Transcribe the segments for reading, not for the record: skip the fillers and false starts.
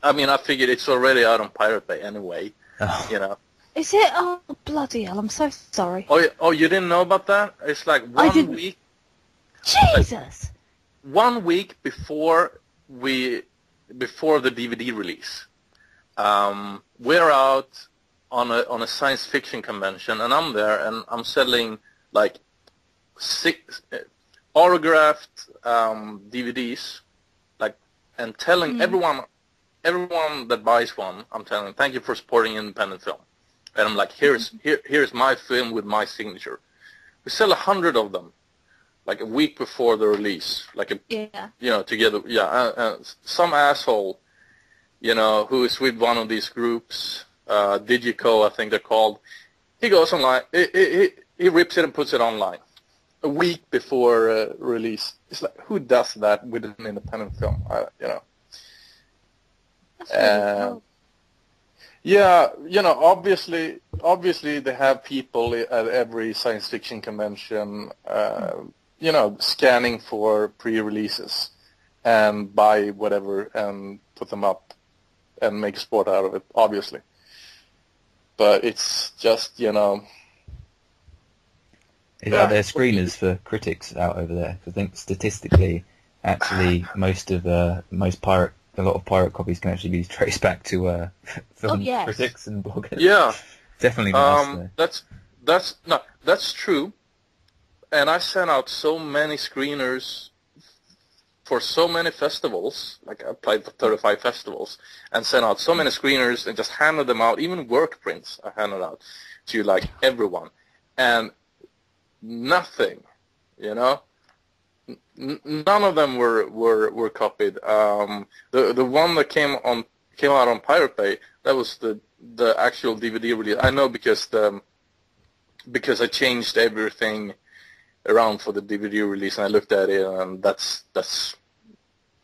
I mean, I figured it's already out on Pirate Bay anyway. Oh. You know. Is it? Oh, bloody hell, I'm so sorry. Oh, you didn't know about that? It's like I 1 didn't. week. Jesus! 1 week before the DVD release. We're out on a science fiction convention, and I'm there, and I'm selling like 6 autographed DVDs, like, and telling everyone that buys one, I'm telling, thank you for supporting independent film. And I'm like, here's my film with my signature. We sell 100 of them, like a week before the release, like together. Yeah, some asshole, who is with one of these groups, Digico, I think they're called. He goes online, he rips it and puts it online a week before release. It's like, who does that with an independent film? That's really cool. Yeah, obviously they have people at every science fiction convention, scanning for pre-releases and buy whatever and put them up and make a sport out of it, obviously. But it's just, Are there screeners for critics out over there? 'Cause I think statistically, actually, a lot of pirate copies can actually be traced back to film critics and bloggers. Yeah, definitely not us, though. That's true. And I sent out so many screeners for so many festivals. Like, I applied for 35 festivals and sent out so many screeners and just handed them out. Even work prints I handed out to like everyone, and nothing, none of them were copied. The one that came out on Pirate Bay, that was the actual DVD release. I know because I changed everything around for the DVD release, and I looked at it, and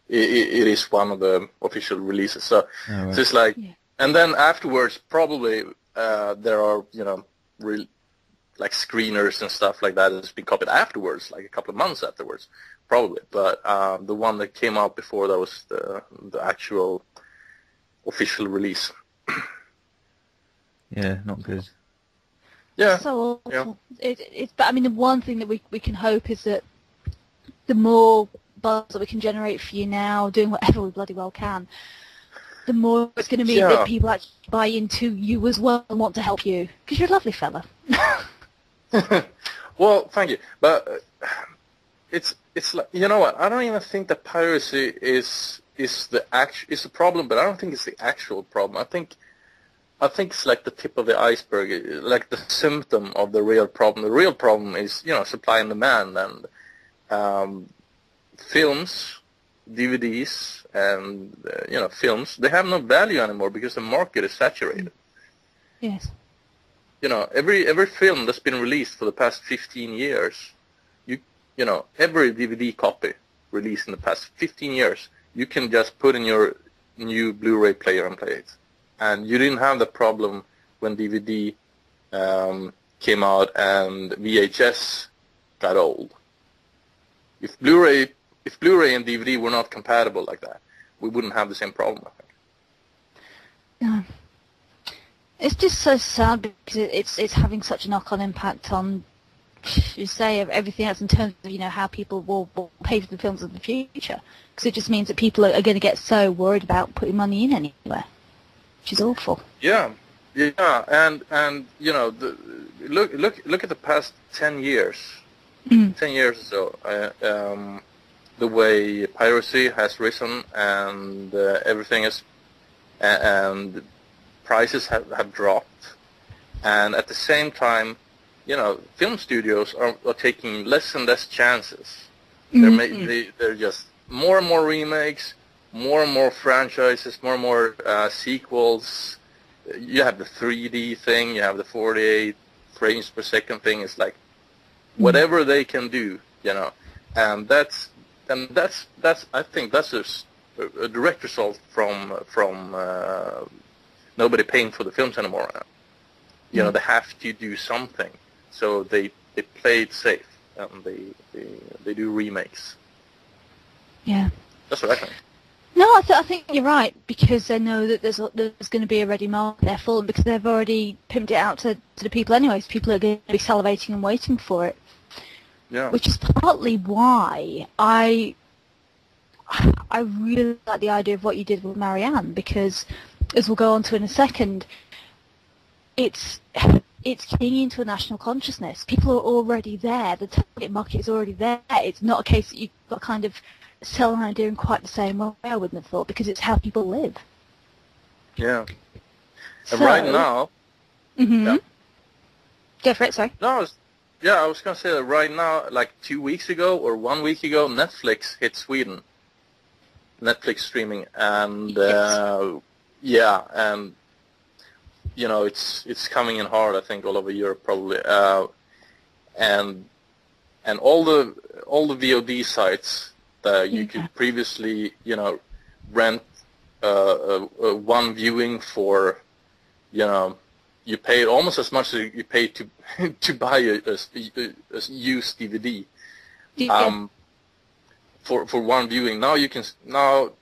it is one of the official releases. So it's just like, and then afterwards, probably there are like screeners and stuff like that has been copied afterwards, like a couple of months afterwards, probably. But the one that came out before, that was the actual official release. Yeah, not good. Yeah. So awful. Yeah. But I mean, the one thing that we can hope is that the more buzz that we can generate for you now, doing whatever we bloody well can, the more it's going to be that people actually buy into you as well and want to help you, because you're a lovely fella. Well, thank you. But it's like, you know what? I don't even think that piracy is the problem, but I don't think it's the actual problem. I think it's like the tip of the iceberg, like the symptom of the real problem. The real problem is, supply and demand, and films, DVDs, and films, they have no value anymore because the market is saturated. Yes. Every film that's been released for the past 15 years, every DVD copy released in the past 15 years, you can just put in your new Blu-ray player and play it. And you didn't have the problem when DVD came out and VHS got old. If Blu-ray and DVD were not compatible like that, we wouldn't have the same problem, I think. Yeah. It's just so sad because it's having such a knock-on impact on, you say, everything else in terms of, how people will pay for the films of the future. Because it just means that people are going to get so worried about putting money in anywhere, which is awful. Yeah, and look at the past 10 years. 10 years or so, the way piracy has risen and everything is, and prices have dropped, and at the same time, film studios are taking less and less chances. They're just more and more remakes, more and more franchises, more and more sequels. You have the 3D thing, you have the 48 frames per second thing. It's like whatever they can do, and that's I think that's a direct result from nobody paying for the films anymore. They have to do something, so they play it safe and they do remakes. Yeah, that's what I think. No, I think you're right, because they know that there's going to be a ready market there for them, because they've already pimped it out to the people anyways. People are going to be salivating and waiting for it. Yeah. Which is partly why I really like the idea of what you did with Marianne, because, as we'll go on to in a second, it's keying into a national consciousness. People are already there. The target market is already there. It's not a case that you've got kind of sell an idea in quite the same way, I wouldn't have thought, because it's how people live. Yeah. So, and right now... Yeah. Go for it, sorry. No, I was going to say that right now, like 2 weeks ago or 1 week ago, Netflix hit Sweden. Netflix streaming. And, and, you know, it's coming in hard, I think, all over Europe probably. And all the VOD sites that you could previously, you know, rent one viewing for, you know, you paid almost as much as you paid to buy a used DVD for one viewing. Now you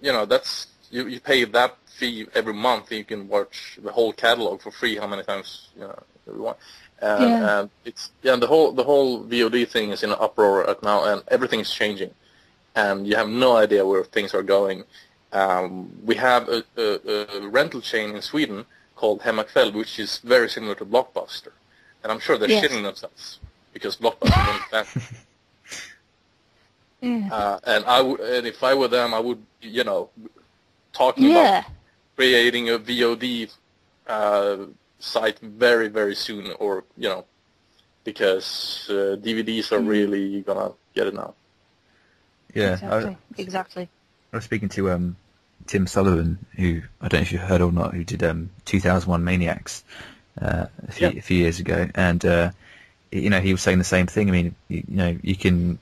know, that's you pay that fee every month, and you can watch the whole catalog for free how many times, you know, you want. And the whole VOD thing is in an uproar right now, and everything is changing, and you have no idea where things are going. We have a rental chain in Sweden called Hemmakväll, which is very similar to Blockbuster, and I'm sure they're shitting themselves because Blockbuster went back. And if I were them, I would, you know, talking about creating a VOD site very, very soon, or, you know, because DVDs are really gonna get it now. Yeah, Exactly. I was speaking to Tim Sullivan, who I don't know if you heard or not, who did 2001 Maniacs a few years ago, and you know, he was saying the same thing. I mean, you know, you can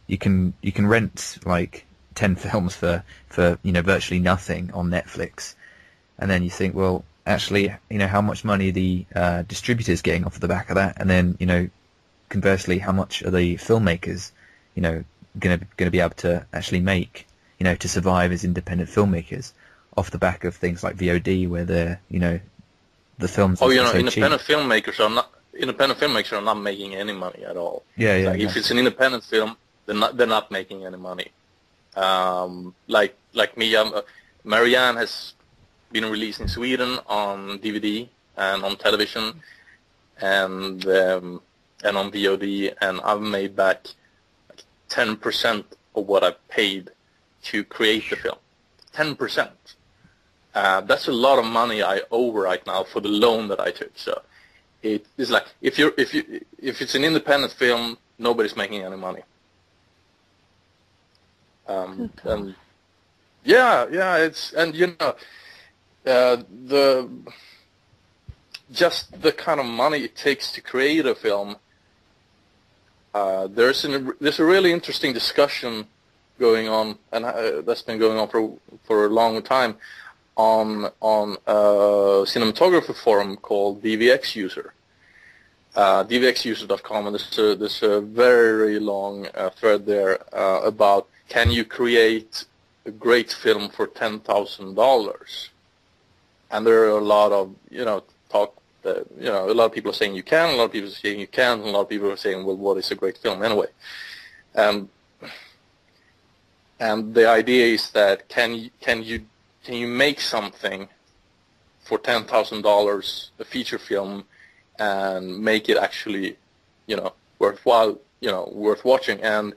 rent like 10 films for you know, virtually nothing on Netflix, and then you think, well, actually, you know, how much money are the distributors getting off the back of that, and then, you know, conversely, how much are the filmmakers, you know, going to be able to actually make, you know, to survive as independent filmmakers off the back of things like VOD, where they're, you know, the films are so independent cheap. filmmakers are not making any money at all. Yeah. If it's an independent film, they're not making any money. Like me, Marianne has been released in Sweden on DVD and on television, and on VOD, and I've made back 10% of what I paid to create the film. 10%. That's a lot of money I owe right now for the loan that I took. So it is like, if it's an independent film, nobody's making any money. And it's, and you know, the kind of money it takes to create a film. There's a really interesting discussion going on, and that's been going on for a long time, on a cinematography forum called DVX User, DVXuser.com, and there's a very long thread there about, can you create a great film for $10,000? And there are a lot of, you know, talk. You know, a lot of people are saying you can, a lot of people are saying you can't, and a lot of people are saying, well, what is a great film anyway? And the idea is that can you make something for $10,000, a feature film, and make it actually, you know, worthwhile, you know, worth watching? And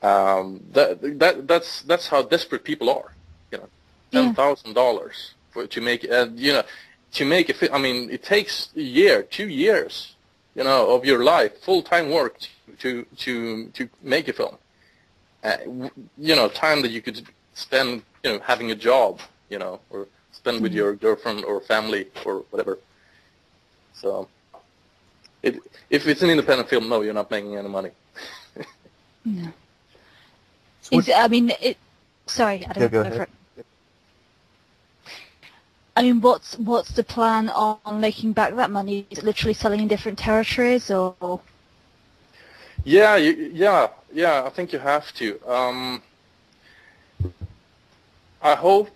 that's how desperate people are, you know, $10,000 to make, you know. To make a film, I mean, it takes a year, 2 years, you know, of your life, full-time work to make a film. You know, time that you could spend, you know, having a job, you know, or spend with your girlfriend or family or whatever. So, if it's an independent film, no, you're not making any money. No. Sorry, I don't know. Go for it. I mean, what's the plan on making back that money? Is it literally selling in different territories, or? Yeah. I think you have to. I hope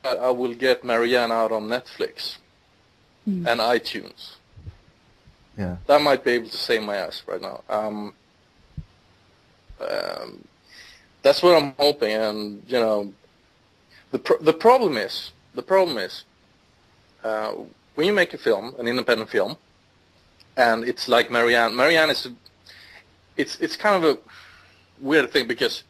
that I will get Marianne out on Netflix and iTunes. Yeah. That might be able to save my ass right now. That's what I'm hoping, and you know, the problem is when you make a film, an independent film, and it's like Marianne. Marianne is it's kind of a weird thing because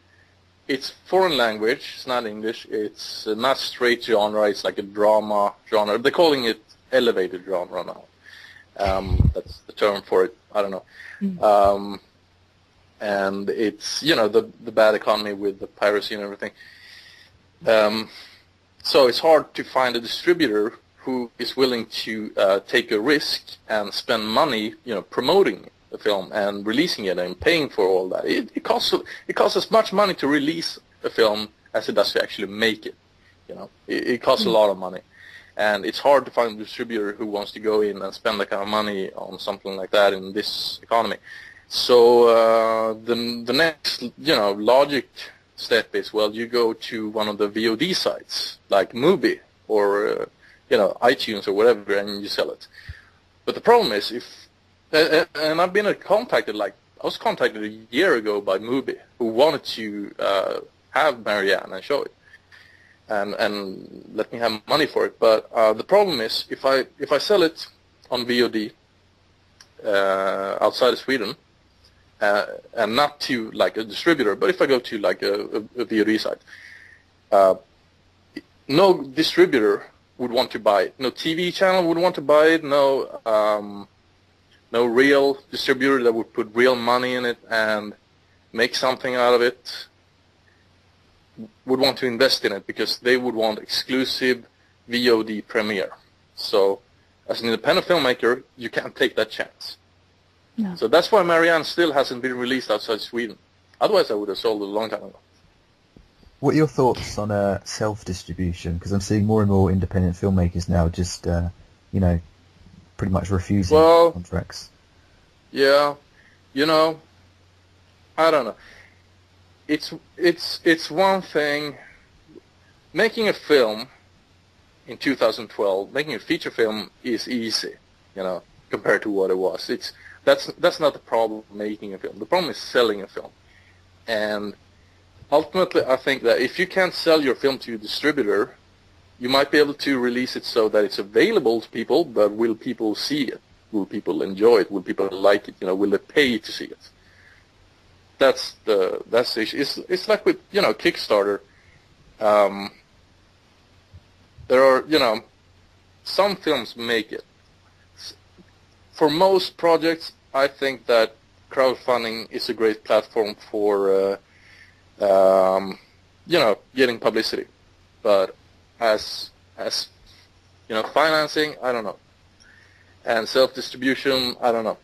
it's foreign language. It's not English. It's not straight genre. It's like a drama genre. They're calling it elevated genre now. That's the term for it. I don't know. And it's, you know, the bad economy with the piracy and everything. So it's hard to find a distributor who is willing to take a risk and spend money, you know, promoting the film and releasing it and paying for all that. It costs as much money to release a film as it does to actually make it. You know, it costs a lot of money. And it's hard to find a distributor who wants to go in and spend that kind of money on something like that in this economy. So the next, you know, logic step is, well, you go to one of the VOD sites like Mubi or you know, iTunes or whatever, and you sell it. But the problem is, and I've been contacted, like I was contacted a year ago by Mubi, who wanted to have Marianne and show it, and let me have money for it. But the problem is, if I sell it on VOD outside of Sweden, and not to like a distributor, but if I go to like a VOD site, no distributor would want to buy it. No TV channel would want to buy it. No real distributor that would put real money in it and make something out of it would want to invest in it because they would want exclusive VOD premiere. So as an independent filmmaker, you can't take that chance. No. So that's why Marianne still hasn't been released outside Sweden. Otherwise, I would have sold it a long time ago. What are your thoughts on self-distribution? Because I'm seeing more and more independent filmmakers now just, you know, pretty much refusing contracts. Yeah, you know, I don't know. It's one thing. Making a film in 2012, making a feature film is easy, you know, compared to what it was. That's not the problem making a film. The problem is selling a film, and ultimately, I think that if you can't sell your film to a distributor, you might be able to release it so that it's available to people, but will people see it? Will people enjoy it? Will people like it? You know, will they pay to see it? That's the issue. It's like with, you know, Kickstarter. There are, you know, some films make it. For most projects, I think that crowdfunding is a great platform for you know, getting publicity, but as you know, financing, I don't know, and self-distribution, I don't know.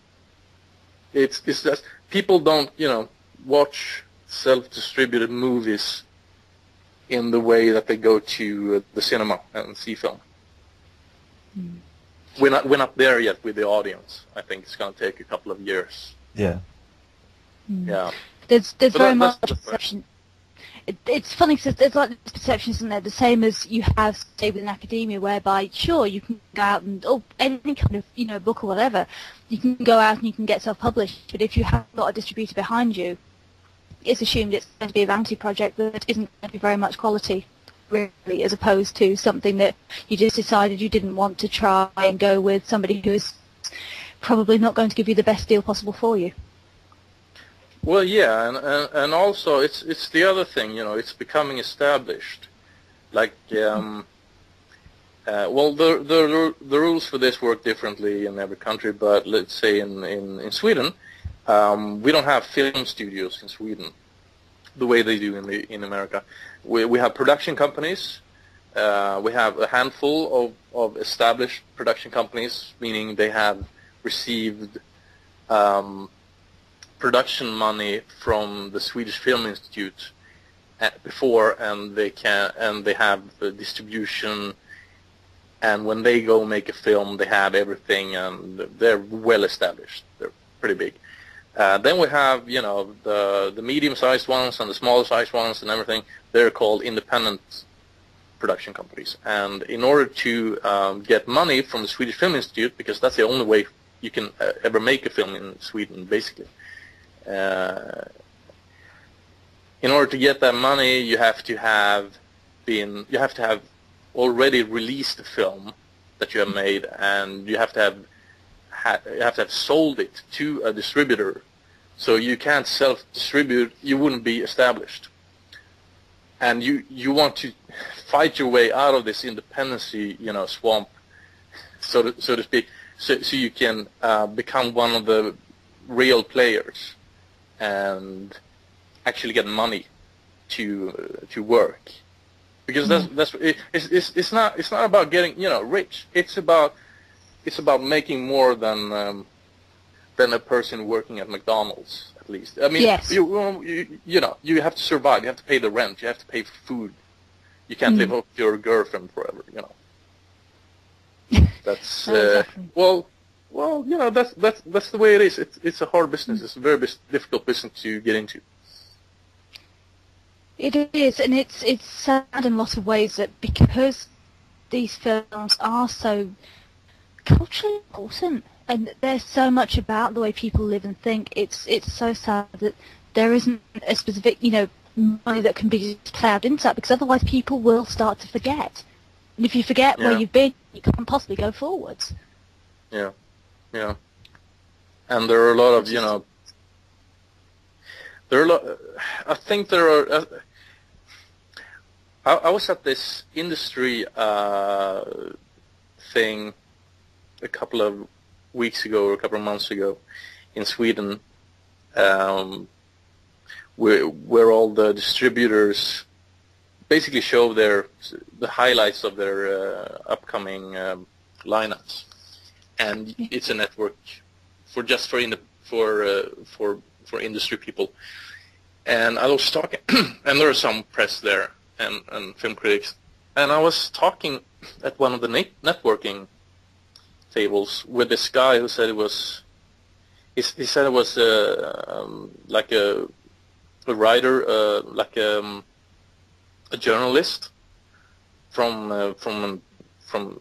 It's just people don't, you know, watch self-distributed movies in the way that they go to the cinema and see film. We're not there yet with the audience. I think it's going to take a couple of years. Yeah. Yeah. There's very much perception. It's funny because there's like this perception, isn't there? The same as you have, say, within academia, whereby sure you can go out and any kind of, you know, book or whatever, you can go out and you can get self-published. But if you haven't got a distributor behind you, it's assumed it's going to be a vanity project that isn't going to be very much quality, really, as opposed to something that you just decided you didn't want to try and go with somebody who is probably not going to give you the best deal possible for you. Well, yeah, and also it's the other thing, you know, it's becoming established. Like, well, the rules for this work differently in every country, but let's say in Sweden, we don't have film studios in Sweden the way they do in America. We have production companies. We have a handful of established production companies, meaning they have received production money from the Swedish Film Institute before, and they have the distribution, and when they go make a film, they have everything, and they're well established. They're pretty big. Then we have, you know, the medium-sized ones and the smaller-sized ones and everything. They're called independent production companies. And in order to get money from the Swedish Film Institute, because that's the only way you can ever make a film in Sweden, basically. In order to get that money, you have to have already released the film that you have made, and you have to have sold it to a distributor. So you can't self-distribute; you wouldn't be established. And you want to fight your way out of this independency, swamp, so to speak, so you can become one of the real players and actually get money to work. Because it's not about getting rich. It's about making more than a person working at McDonald's, at least. I mean, yes. You have to survive. You have to pay the rent. You have to pay for food. You can't live off your girlfriend forever. That's exactly. well, that's the way it is. It's a hard business. It's a very difficult business to get into. It is, and it's sad in a lot of ways that because these films are so culturally important and they're so much about the way people live and think, it's so sad that there isn't a specific, money that can be plowed into that, because otherwise people will start to forget. And if you forget where you've been, you can't possibly go forwards. Yeah. And there are a lot of, I think there are. I was at this industry thing a couple of weeks ago or a couple of months ago in Sweden, where all the distributors basically show the highlights of their upcoming lineups, and it's a network for industry people. And I was talking, and there are some press there and film critics, and I was talking at one of the networking tables with this guy who said he said it was like a writer, like a journalist from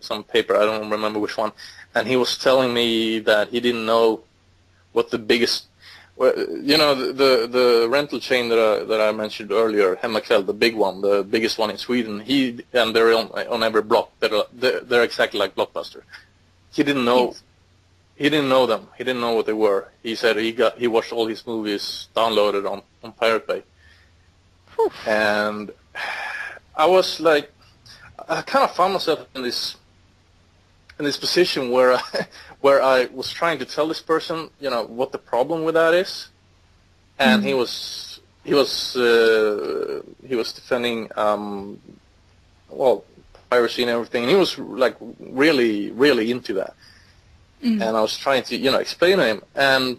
some paper, I don't remember which one, and he was telling me that he didn't know what the biggest, the rental chain that I mentioned earlier, Hemmakväll, the big one, the biggest one in Sweden. And they're on every block. They're exactly like Blockbuster. He didn't know. Yes. He didn't know them. He didn't know what they were. He said he watched all his movies downloaded on Pirate Bay. Whew. And I was like, I kind of found myself in this position where I was trying to tell this person, what the problem with that is, and he was defending piracy and everything, and he was like really, really into that. And I was trying to explain to him, and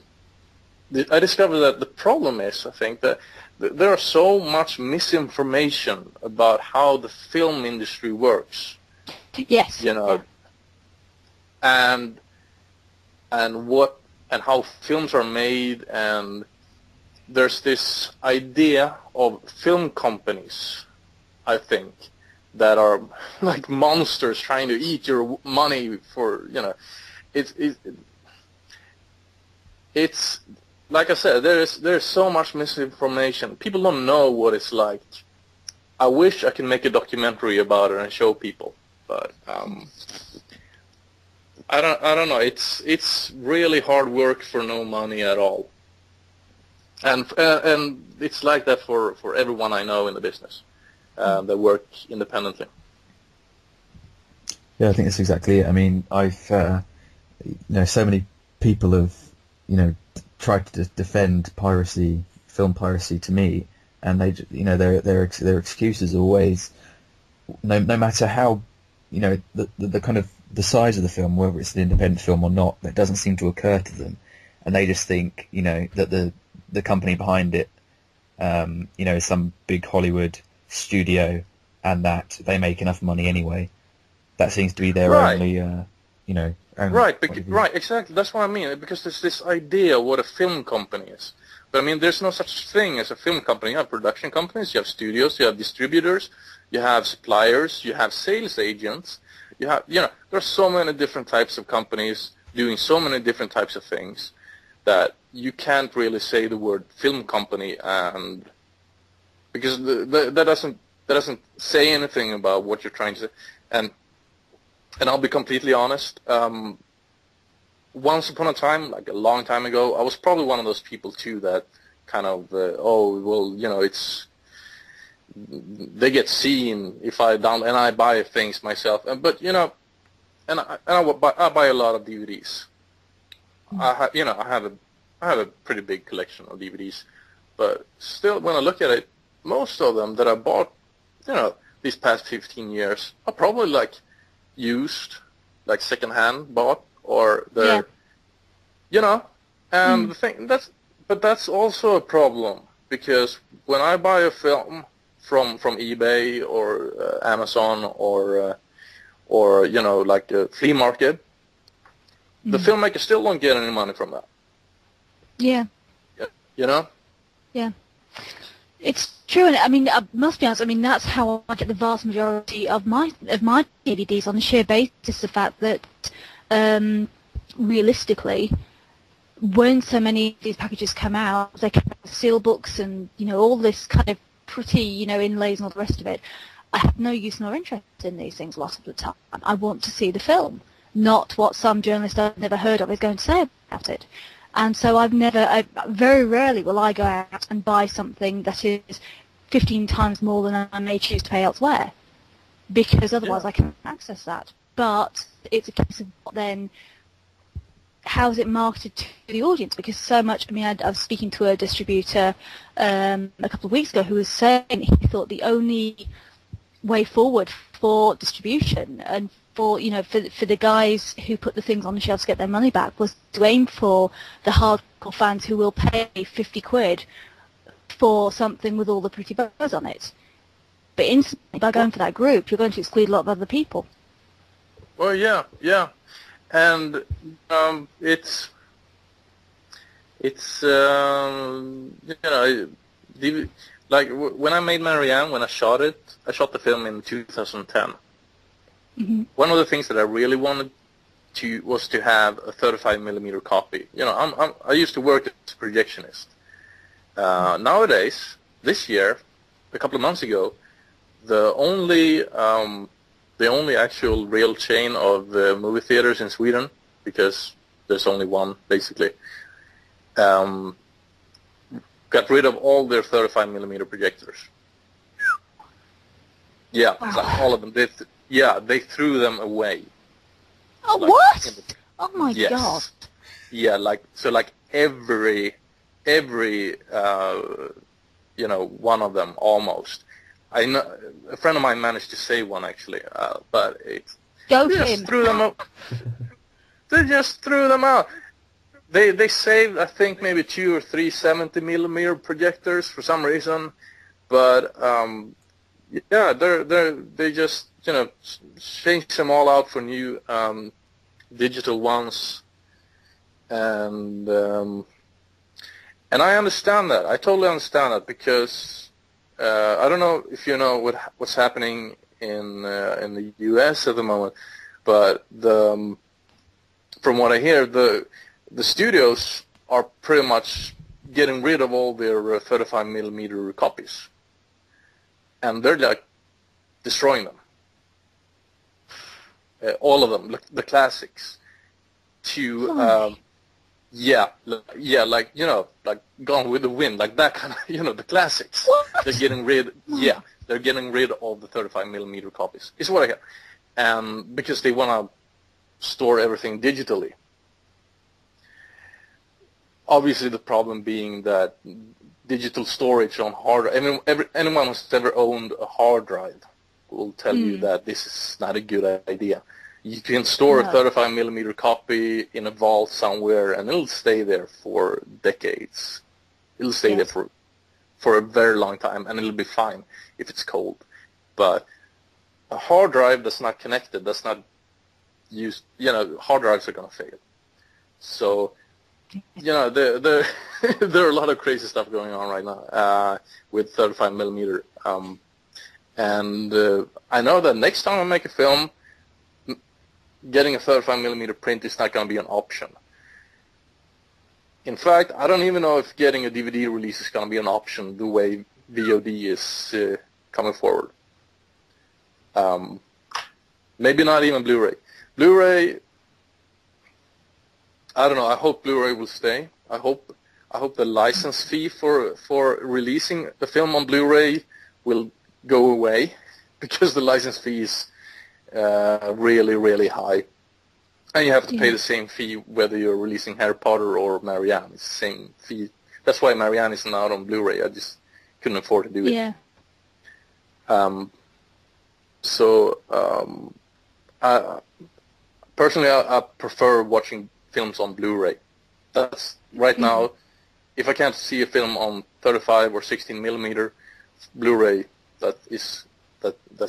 I discovered that the problem is, I think, that there are so much misinformation about how the film industry works. Yes. And how films are made, and there's this idea of film companies, I think, that are like monsters trying to eat your money for, it's like I said, there's so much misinformation. People don't know what it's like. I wish I could make a documentary about it and show people, but I don't know. It's really hard work for no money at all, and it's like that for everyone I know in the business that work independently. Yeah, I think that's exactly it. I mean, I've so many people have tried to defend film piracy to me, and they their excuses are always no matter how the kind of the size of the film, whether it's an independent film or not, that doesn't seem to occur to them, and they just think that the company behind it is some big Hollywood studio, and that they make enough money anyway. That seems to be their only right, exactly. That's what I mean, because there's this idea of what a film company is. But I mean, there's no such thing as a film company. You have production companies, you have studios, you have distributors, you have suppliers, you have sales agents, you have, there's so many different types of companies doing so many different types of things that you can't really say the word film company, and because that doesn't say anything about what you're trying to say. And I'll be completely honest. Once upon a time, like a long time ago, I was probably one of those people too that kind of, they get seen if I download and I buy things myself. But I buy a lot of DVDs. I have a pretty big collection of DVDs, but still, when I look at it, most of them that I bought, these past 15 years are probably like used, like secondhand bought, or they're, and the thing that's also a problem, because when I buy a film from eBay or Amazon or like a flea market, the filmmaker still don't get any money from that. Yeah. Yeah. It's true, and I mean, I must be honest. I mean, that's how I get the vast majority of my DVDs, on the sheer basis of the fact that, realistically, when so many of these packages come out, they come out with seal books and all this kind of pretty inlays and all the rest of it. I have no use nor interest in these things a lot of the time. I want to see the film, not what some journalist I've never heard of is going to say about it. And so very rarely will I go out and buy something that is 15 times more than I may choose to pay elsewhere, because otherwise I can't access that. But it's a case of then, how is it marketed to the audience? Because so much, I mean, I was speaking to a distributor a couple of weeks ago who was saying he thought the only way forward for distribution and for the guys who put the things on the shelves to get their money back was to aim for the hardcore fans who will pay 50 quid for something with all the pretty bows on it. But instantly, by going for that group, you're going to exclude a lot of other people. Well, yeah. And it's like when I made Marianne, when I shot the film in 2010. One of the things that I really wanted was to have a 35mm copy. I used to work as a projectionist. Nowadays, this year, a couple of months ago, the only actual real chain of movie theaters in Sweden, because there's only one basically, got rid of all their 35mm projectors. Yeah, like all of them. They threw them away. Oh, like, what? Oh my God. Yeah, like every one of them almost. I know a friend of mine managed to save one actually, but threw them out. They just threw them out. They saved, I think, maybe 2 or 3 70mm projectors for some reason, but they just changed them all out for new digital ones, and I understand that. I totally understand that, because I don't know if you know what's happening in the U.S. at the moment, but from what I hear, the studios are pretty much getting rid of all their 35mm copies, and they're like destroying them, all of them, the classics, to like Gone with the Wind, like that kind of, the classics. What? They're getting rid of the 35mm copies. Is what I hear, because they want to store everything digitally. Obviously, the problem being that digital storage on hard drive. Anyone who's ever owned a hard drive will tell you that this is not a good idea. You can store a 35mm copy in a vault somewhere, and it'll stay there for decades. It'll stay there for a very long time, and it'll be fine if it's cold. But a hard drive that's not connected, that's not used, hard drives are going to fail. So, there are a lot of crazy stuff going on right now with 35mm. And I know that next time I make a film, getting a 35mm print is not going to be an option. In fact, I don't even know if getting a DVD release is going to be an option the way VOD is coming forward. Maybe not even Blu-ray. Blu-ray, I don't know. I hope Blu-ray will stay. I hope the license fee for releasing the film on Blu-ray will go away, because the license fee is really, really high. And you have to pay the same fee whether you're releasing Harry Potter or Marianne. It's the same fee. That's why Marianne isn't out on Blu-ray. I just couldn't afford to do it. Yeah. Personally, I prefer watching films on Blu-ray. That's right now. If I can't see a film on 35 or 16mm Blu-ray, that's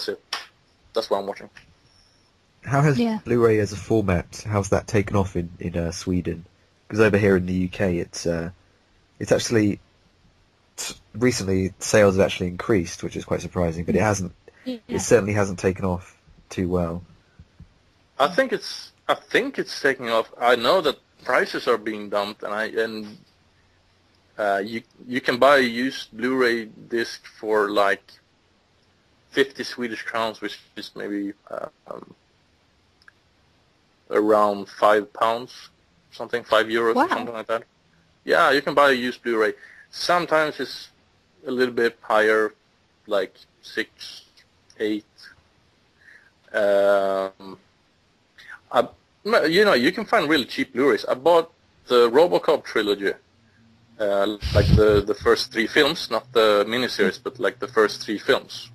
it. That's what I'm watching. How has Blu-ray as a format? How's that taken off in Sweden? Because over here in the UK, it's actually recently sales have actually increased, which is quite surprising. But it hasn't. Yeah. It certainly hasn't taken off too well. I think it's taking off. I know that prices are being dumped, and you can buy a used Blu-ray disc for like 50 Swedish crowns, which is maybe around £5, something, €5, or something like that. Yeah, you can buy a used Blu-ray. Sometimes it's a little bit higher, like 6, 8. You can find really cheap Blu-rays. I bought the RoboCop trilogy, like the first 3 films, not the miniseries, but like the first 3 films,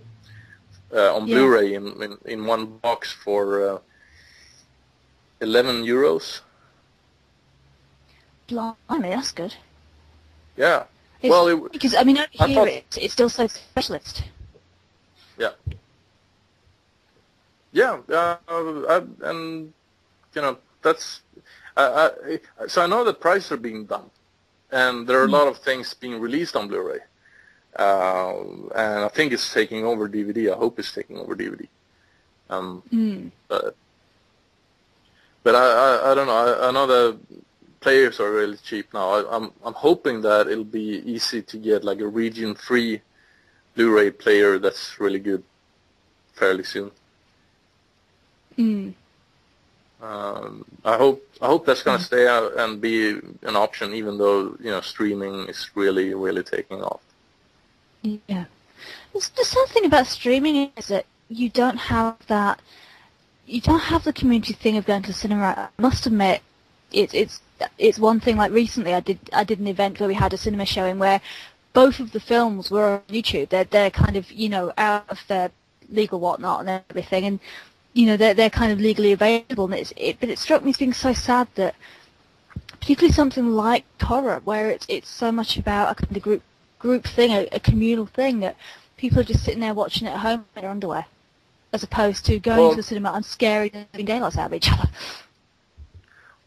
on Blu-ray in one box for €11. Blimey, that's good. Yeah. Because I mean, over here it's still so specialist. Yeah. Yeah, and that's. So I know that prices are being dumped, and there are a lot of things being released on Blu-ray, and I think it's taking over DVD. I hope it's taking over DVD. But I don't know. I know the players are really cheap now. I'm hoping that it'll be easy to get like a region-free Blu-ray player that's really good fairly soon. I hope that's going to stay out and be an option, even though streaming is really, really taking off. Yeah, the sad thing about streaming is that you don't have that. You don't have the community thing of going to the cinema. I must admit, it's one thing. Like recently, I did an event where we had a cinema showing where both of the films were on YouTube. They're kind of out of their legal whatnot and everything, and they're kind of legally available. And but it struck me as being so sad that, particularly something like horror, where it's so much about a kind of group thing, a communal thing, that people are just sitting there watching it at home in their underwear, as opposed to going to the cinema and scaring the living daylights out of each other.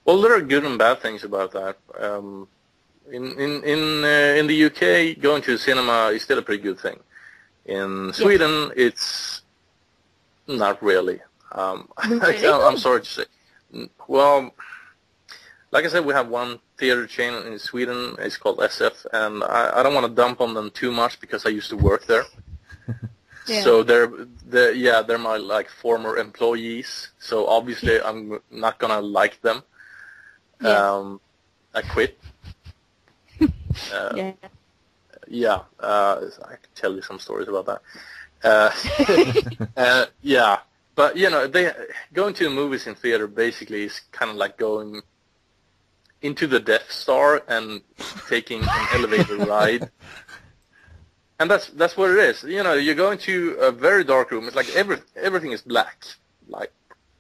Well, there are good and bad things about that. In the UK, going to the cinema is still a pretty good thing. In Sweden, it's not really. I'm sorry to say. Well, like I said, we have one theater chain in Sweden. It's called SF, and I don't want to dump on them too much because I used to work there. So they're my former employees. So obviously I'm not gonna like them. I quit. I can tell you some stories about that. But going to the movies in theater basically is kind of like going into the Death Star and taking an elevator ride. And that's what it is. You go into a very dark room. It's like everything is black, like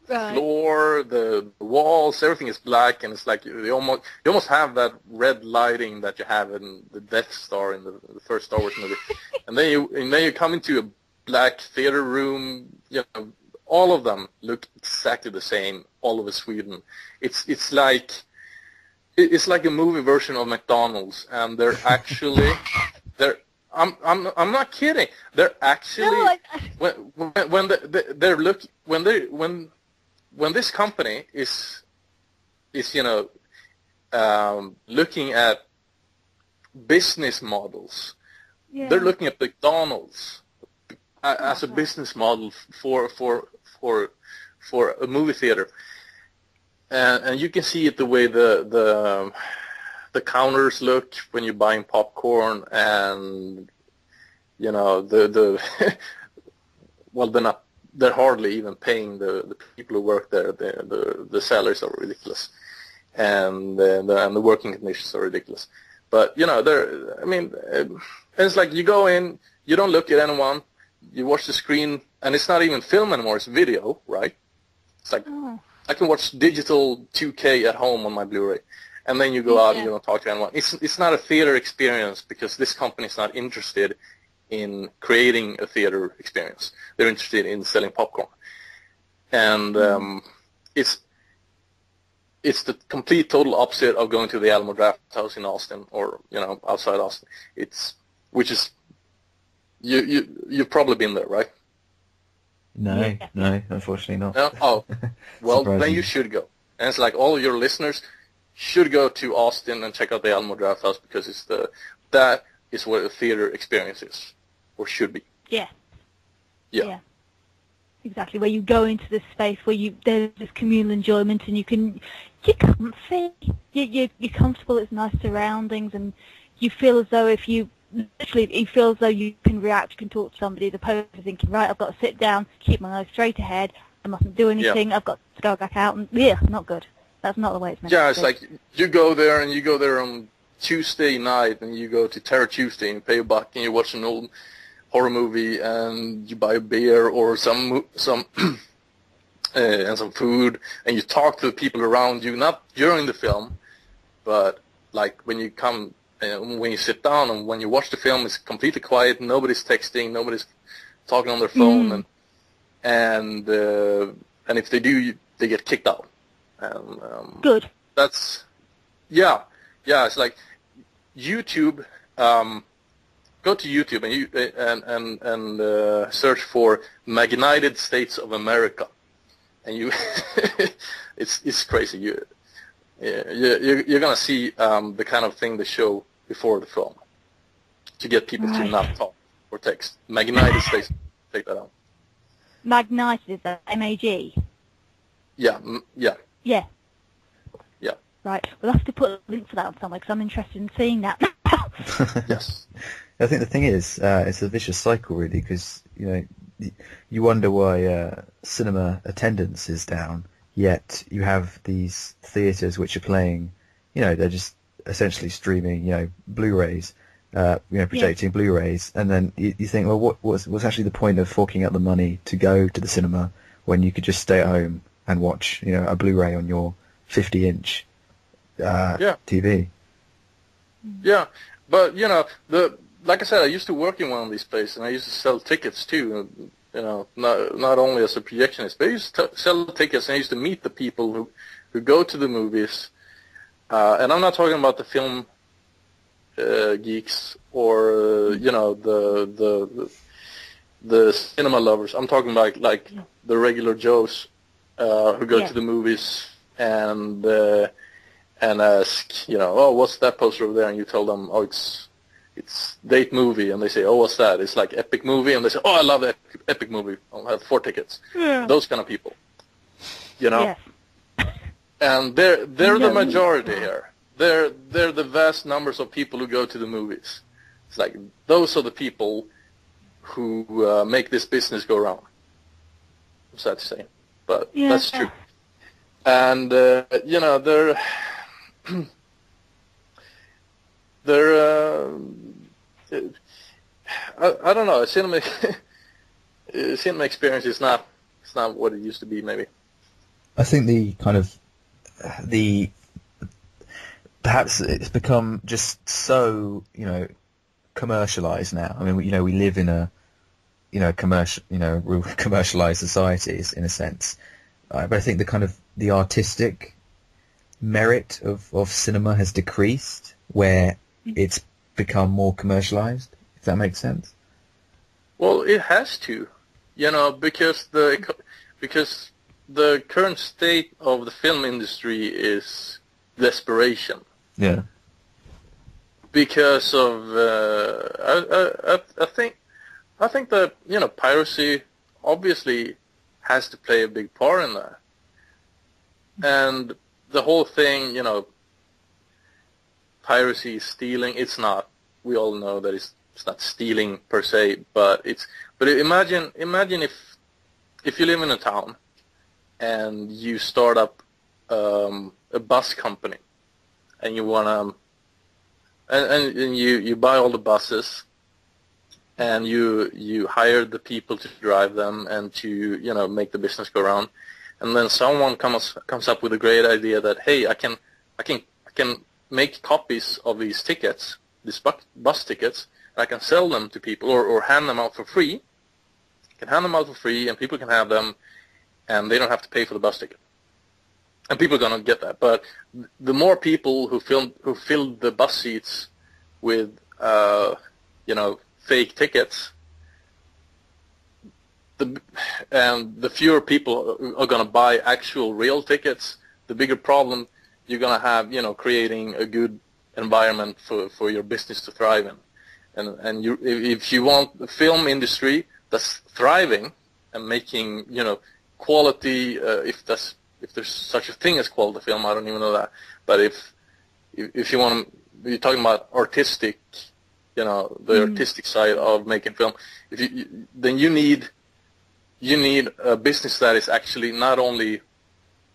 floor, the walls, everything is black, and it's like you almost have that red lighting that you have in the Death Star in the first Star Wars movie. and then you come into a black theater room. All of them look exactly the same all over Sweden. It's like a movie version of McDonald's, and they're actually I'm not kidding. They're actually when this company is looking at business models, they're looking at McDonald's as a business model for a movie theater, and you can see it the way the counters look when you're buying popcorn, and the well, they're hardly even paying the people who work there. The salaries are ridiculous, and the working conditions are ridiculous. But it's like you go in, you don't look at anyone, you watch the screen, and it's not even film anymore; it's video, right? It's like I can watch digital 2K at home on my Blu-ray, and then you go out and you don't talk to anyone. It's not a theater experience because this company is not interested in creating a theater experience. They're interested in selling popcorn, and it's the complete total opposite of going to the Alamo Drafthouse in Austin or outside Austin. You've probably been there, right? No, unfortunately not. No? Oh, well, then you should go. And it's like all of your listeners should go to Austin and check out the Alamo Drafthouse because that is what a theater experience is, or should be. Yeah. Exactly, where you go into this space where there's this communal enjoyment, and you're comfy, you're comfortable. It's nice surroundings, and you feel as though you feel as though you can react, you can talk to somebody, as opposed to thinking, right, I've got to sit down, keep my eyes straight ahead, I mustn't do anything, I've got to go back out, and not good. That's not the way it's meant to be. Yeah, it's like you go there on Tuesday night, and you go to Terror Tuesday and you pay $1 and you watch an old horror movie, and you buy a beer or some and some food, and you talk to the people around you, not during the film, but like when you come, when you sit down and when you watch the film, it's completely quiet, nobody's texting, nobody's talking on their phone, and if they do, they get kicked out. Good. That's it's like YouTube. Go to YouTube and search for Magnited States of America, and it's crazy. You're gonna see the kind of thing they show before the film to get people to not talk or text. Magnited States. Take that out. Magnited, is that MAG? Yeah. Right, we'll have to put a link for that on somewhere because I'm interested in seeing that. Yes. I think the thing is, it's a vicious cycle, really, because you wonder why cinema attendance is down, yet you have these theatres which are playing, they're just essentially streaming, Blu-rays, projecting Blu-rays, and then you think, well, what's actually the point of forking out the money to go to the cinema when you could just stay at home and watch, a Blu-ray on your 50-inch TV? Yeah, but like I said, I used to work in one of these places, and I used to sell tickets too. Not only as a projectionist, but I used to sell tickets, and I used to meet the people who go to the movies. And I'm not talking about the film geeks or the cinema lovers. I'm talking about like the regular Joes who go to the movies and ask, what's that poster over there? And you tell them, oh, it's Date Movie, and they say, oh, what's that? It's like Epic Movie, and they say, oh, I love that Epic Movie. I'll have 4 tickets. Yeah. Those kind of people, Yes. And they're the majority here. They're the vast numbers of people who go to the movies. It's like those are the people who make this business go round. I'm sad to say, but that's true. And they're I don't know. Cinema experience is not what it used to be. Maybe. I think perhaps it's become just so commercialized now. I mean, we live in a commercialized societies in a sense. But I think the artistic merit of cinema has decreased, where it's become more commercialized, if that makes sense. Well, it has to, You know, because the current state of the film industry is desperation. Yeah. Because of I think that, you know, piracy obviously has to play a big part in that. And the whole thing, you know, piracy, stealing, it's not. We all know that it's not stealing per se, but imagine if you live in a town and you start up a bus company and you wanna and you buy all the buses and you hire the people to drive them and to, you know, make the business go around, and then someone comes up with a great idea that, hey, I can make copies of these tickets, these bus tickets, and I can sell them to people or hand them out for free. I can hand them out for free and people can have them and they don't have to pay for the bus ticket. And people are going to get that. But the more people who filled the bus seats with, you know, fake tickets, the fewer people are going to buy actual real tickets, the bigger problem you're going to have, you know, creating a good environment for your business to thrive in. And if you want the film industry that's thriving and making, you know, quality, if there's such a thing as quality film, I don't even know that. But if you want to, you're talking about artistic, you know, the artistic side of making film. Then you need a business that is actually not only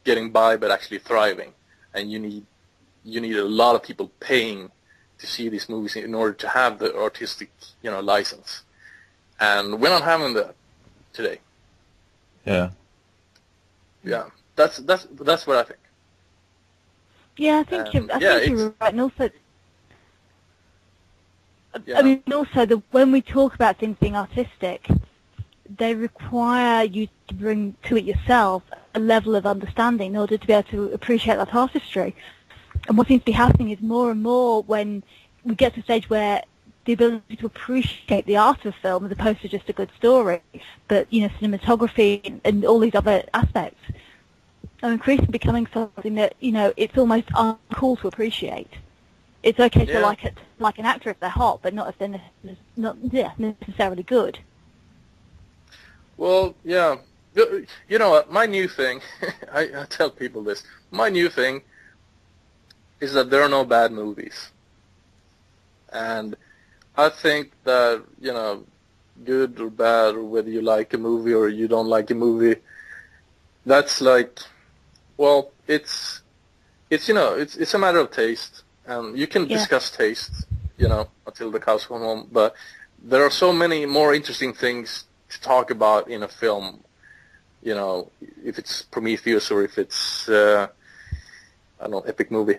getting by but actually thriving, and you need a lot of people paying to see these movies in order to have the artistic, you know, license. And we're not having that today. Yeah. Yeah. That's what I think. Yeah, I think you're right. And also, yeah. I mean, also when we talk about things being artistic, they require you to bring to it yourself a level of understanding in order to be able to appreciate that artistry. And what seems to be happening is more and more when we get to a stage where the ability to appreciate the art of film as opposed to just a good story, but, you know, cinematography and all these other aspects are increasingly becoming something that, you know, it's almost uncool to appreciate. It's okay to like an actor if they're hot, but not if they're not necessarily good. Well, yeah. You know what? My new thing, I tell people this, my new thing is that there are no bad movies. And I think that, you know, good or bad, or whether you like a movie or you don't like a movie, that's like, well, it's you know, it's a matter of taste. And you can discuss taste, you know, until the cows come home. But there are so many more interesting things to talk about in a film, you know, if it's Prometheus or if it's, I don't know, epic movie.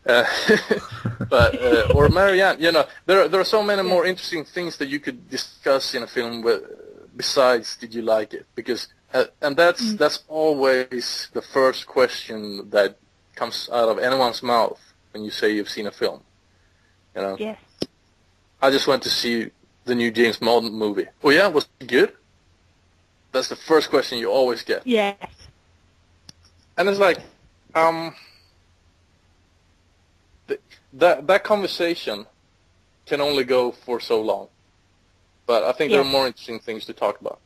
But or Marianne, you know, there are so many more interesting things that you could discuss in a film besides did you like it, because and that's always the first question that comes out of anyone's mouth when you say you've seen a film, you know. Yes. I just went to see the new James Bond movie. Oh yeah, was it good? That's the first question you always get. Yes. And it's like, that conversation can only go for so long. But I think there are more interesting things to talk about.